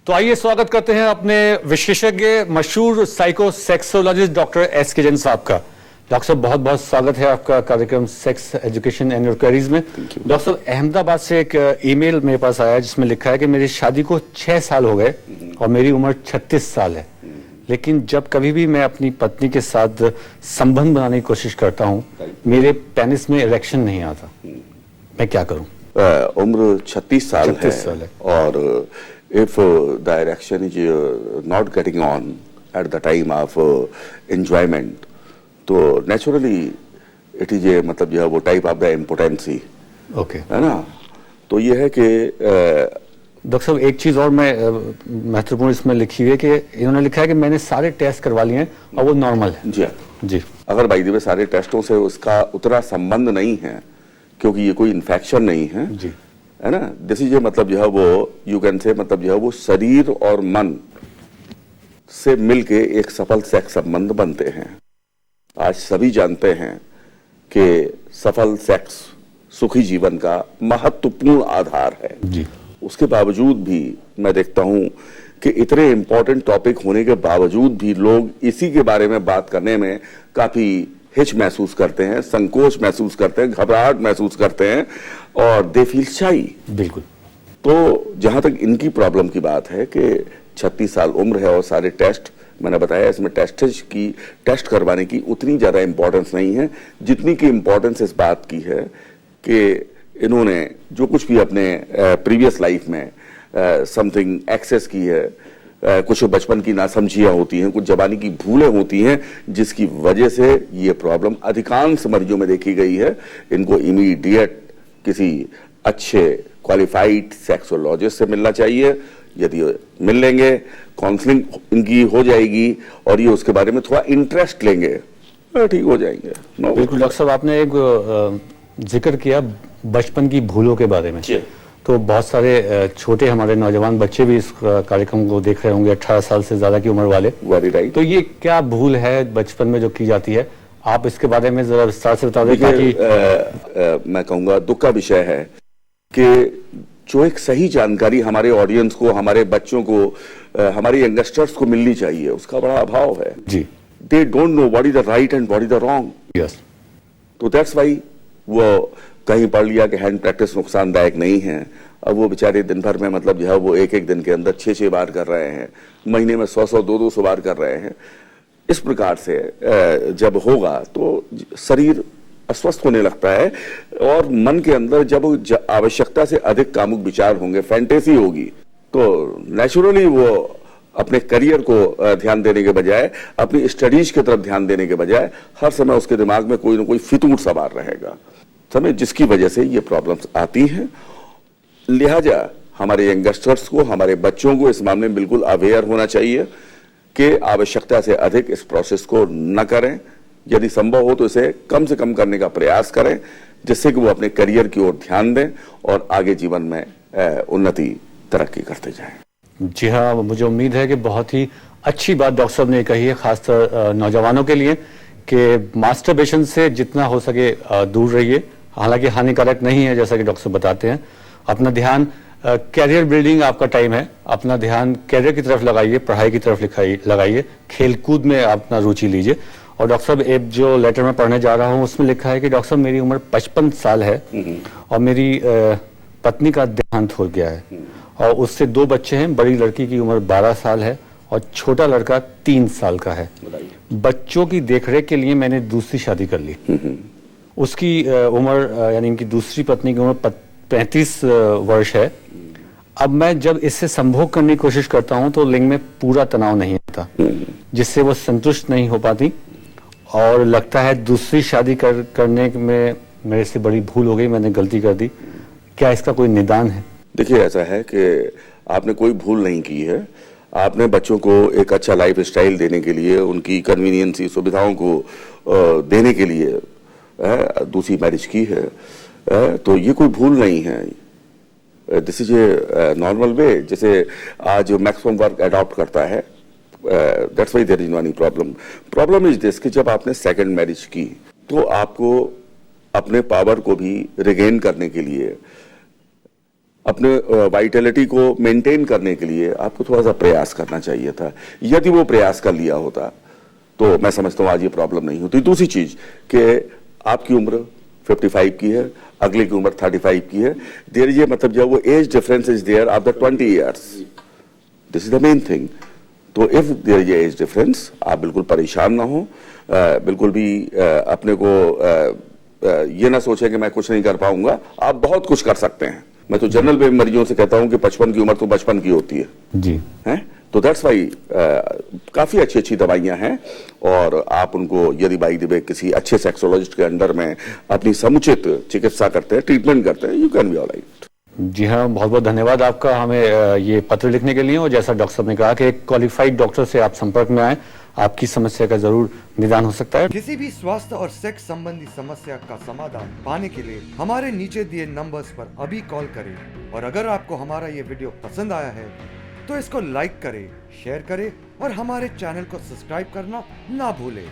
तो आइए स्वागत करते हैं अपने विशेषज्ञ मशहूर साइकोसेक्सोलॉजिस्ट डॉक्टर एस के जैन साहब का। डॉक्टर साहब बहुत बहुत स्वागत है आपका कार्यक्रम sex education and your queries में। डॉक्टर साहब, अहमदाबाद से एक ईमेल मेरे पास आया जिसमें लिखा है कि मेरी शादी को 6 साल हो गए और मेरी उम्र 36 साल है, लेकिन जब कभी भी मैं अपनी पत्नी के साथ संबंध बनाने की कोशिश करता हूँ मेरे पेनिस में इरेक्शन नहीं आता। मैं क्या करूँ? उम्र 36 साल है और if the erection is not getting on at the time of enjoyment, तो naturally it is a मतलब जो है वो type of the impotency, है ना। तो ये है कि डॉक्टर साहब एक चीज और मैं महत्वपूर्ण इसमें लिखी हुई है कि इन्होंने लिखा है कि मैंने सारे टेस्ट करवा लिए हैं और वो नॉर्मल है। जी अगर भाई जी सारे टेस्टों से उसका उतना संबंध नहीं है क्योंकि ये कोई इन्फेक्शन नहीं है जी, है ना। दिस इज मतलब जो है वो यू कैन से मतलब जो है वो शरीर और मन से मिलके एक सफल सेक्स संबंध बनते हैं। आज सभी जानते हैं कि सफल सेक्स सुखी जीवन का महत्वपूर्ण आधार है जी। उसके बावजूद भी मैं देखता हूं कि इतने इंपॉर्टेंट टॉपिक होने के बावजूद भी लोग इसी के बारे में बात करने में काफी हिच महसूस करते हैं, संकोच महसूस करते हैं, घबराहट महसूस करते हैं और दे फील शाई। बिल्कुल। तो जहां तक इनकी प्रॉब्लम की बात है कि 36 साल उम्र है और सारे टेस्ट मैंने बताया इसमें टेस्ट करवाने की उतनी ज्यादा इंपॉर्टेंस नहीं है जितनी की इंपॉर्टेंस इस बात की है कि इन्होंने जो कुछ भी अपने प्रीवियस लाइफ में समथिंग एक्सेस की है, कुछ बचपन की नासमझियां होती हैं, कुछ जवानी की भूलें होती हैं जिसकी वजह से ये प्रॉब्लम अधिकांश मरीजों में देखी गई है। इनको इमीडिएट किसी अच्छे क्वालिफाइड सेक्सोलॉजिस्ट से मिलना चाहिए। यदि मिल लेंगे काउंसलिंग इनकी हो जाएगी और ये उसके बारे में थोड़ा इंटरेस्ट लेंगे ठीक हो जाएंगे। बिल्कुल डॉक्टर साहब, आपने एक जिक्र किया बचपन की भूलों के बारे में, तो बहुत सारे छोटे हमारे नौजवान बच्चे भी इस कार्यक्रम को देख रहे होंगे, 18 साल से ज्यादा की उम्र वाले। Very right. तो ये क्या भूल है बचपन में जो की जाती है, आप इसके बारे में जरा विस्तार से बता दें ताकि मैं कहूंगा दुख का विषय है कि जो एक सही जानकारी हमारे ऑडियंस को, हमारे बच्चों को, हमारे यंगस्टर्स को मिलनी चाहिए उसका बड़ा अभाव है जी। They don't know what is the right and what is the wrong. Yes. तो दैट्स वाई वो कहीं पढ़ लिया कि हैंड प्रैक्टिस नुकसानदायक नहीं है। अब वो बेचारे दिन भर में मतलब जो है वो एक दिन के अंदर 6-6 बार कर रहे हैं, महीने में 100-100 200 बार कर रहे हैं। इस प्रकार से जब होगा तो शरीर अस्वस्थ होने लगता है और मन के अंदर जब आवश्यकता से अधिक कामुक विचार होंगे, फैंटेसी होगी, तो नेचुरली वो अपने करियर को ध्यान देने के बजाय, अपनी स्टडीज की तरफ ध्यान देने के बजाय हर समय उसके दिमाग में कोई ना कोई फितूर सवार रहेगा समय, जिसकी वजह से ये प्रॉब्लम्स आती हैं। लिहाजा हमारे यंगस्टर्स को, हमारे बच्चों को इस मामले में बिल्कुल अवेयर होना चाहिए कि आवश्यकता से अधिक इस प्रोसेस को न करें। यदि संभव हो तो इसे कम से कम करने का प्रयास करें जिससे कि वो अपने करियर की ओर ध्यान दें और आगे जीवन में उन्नति तरक्की करते जाएं। जी हाँ, मुझे उम्मीद है कि बहुत ही अच्छी बात डॉक्टर साहब ने कही है, खासकर नौजवानों के लिए, कि मास्टरबेशन से जितना हो सके दूर रहिए। हालांकि हानिकारक नहीं है जैसा कि डॉक्टर साहब बताते हैं। अपना ध्यान कैरियर बिल्डिंग आपका टाइम है, अपना ध्यान कैरियर की तरफ लगाइए, पढ़ाई की तरफ लगाइए, खेलकूद में अपना रुचि लीजिए। और डॉक्टर साहब एक जो लेटर में पढ़ने जा रहा हूँ उसमें लिखा है कि डॉक्टर साहब मेरी उम्र 55 साल है और मेरी पत्नी का देहांत हो गया है और उससे 2 बच्चे हैं। बड़ी लड़की की उम्र 12 साल है और छोटा लड़का 3 साल का है। बच्चों की देखरेख के लिए मैंने दूसरी शादी कर ली। उसकी उम्र यानी इनकी दूसरी पत्नी की उम्र 35 वर्ष है। अब मैं जब इससे संभोग करने की कोशिश करता हूं तो लिंग में पूरा तनाव नहीं आता, जिससे वो संतुष्ट नहीं हो पाती और लगता है दूसरी शादी करने में मेरे से बड़ी भूल हो गई, मैंने गलती कर दी। क्या इसका कोई निदान है? देखिए, ऐसा है कि आपने कोई भूल नहीं की है। आपने बच्चों को एक अच्छा लाइफ स्टाइल देने के लिए, उनकी कन्वीनियंस सुविधाओं को देने के लिए दूसरी मैरिज की है, तो ये कोई भूल नहीं है। This is a normal way. जैसे आज मैक्सिमम वर्क अडॉप्ट करता है, that's why there is no any problem. Problem is this कि जब आपने सेकंड मैरिज की तो आपको अपने पावर को भी रिगेन करने के लिए अपने वाइटलिटी को मेंटेन करने के लिए आपको थोड़ा सा प्रयास करना चाहिए था। यदि वो प्रयास कर लिया होता तो मैं समझता हूँ आज ये प्रॉब्लम नहीं होती। दूसरी चीज कि आपकी उम्र 55 की है, अगले की उम्र 35 की है। देयर इज मतलब जो वो age difference is there of the 20 years, this is the main thing. तो if there is age difference, आप बिल्कुल परेशान ना हो, बिल्कुल भी अपने को ये ना सोचें कि मैं कुछ नहीं कर पाऊंगा। आप बहुत कुछ कर सकते हैं। मैं तो जनरल मरीजों से कहता हूं कि 55 की उम्र तो 55 की होती है जी, हैं। तो दैट्स वाई काफी अच्छी अच्छी दवाइयां हैं और आप उनको यदि बाई द वे किसी अच्छे सेक्सोलॉजिस्ट के अंडर में अपनी समुचित चिकित्सा करते हैं, ट्रीटमेंट करते हैं, यू कैन बी ऑलराइट। जी हाँ, बहुत बहुत धन्यवाद आपका हमें ये पत्र लिखने के लिए। और जैसा डॉक्टर साहब ने कहा कि एक क्वालिफाइड डॉक्टर से आप संपर्क में आए, आपकी समस्या का जरूर निदान हो सकता है। किसी भी स्वास्थ्य और सेक्स संबंधी समस्या का समाधान पाने के लिए हमारे नीचे दिए नंबर्स पर अभी कॉल करें। और अगर आपको हमारा ये वीडियो पसंद आया है तो इसको लाइक करें, शेयर करें और हमारे चैनल को सब्सक्राइब करना ना भूलें।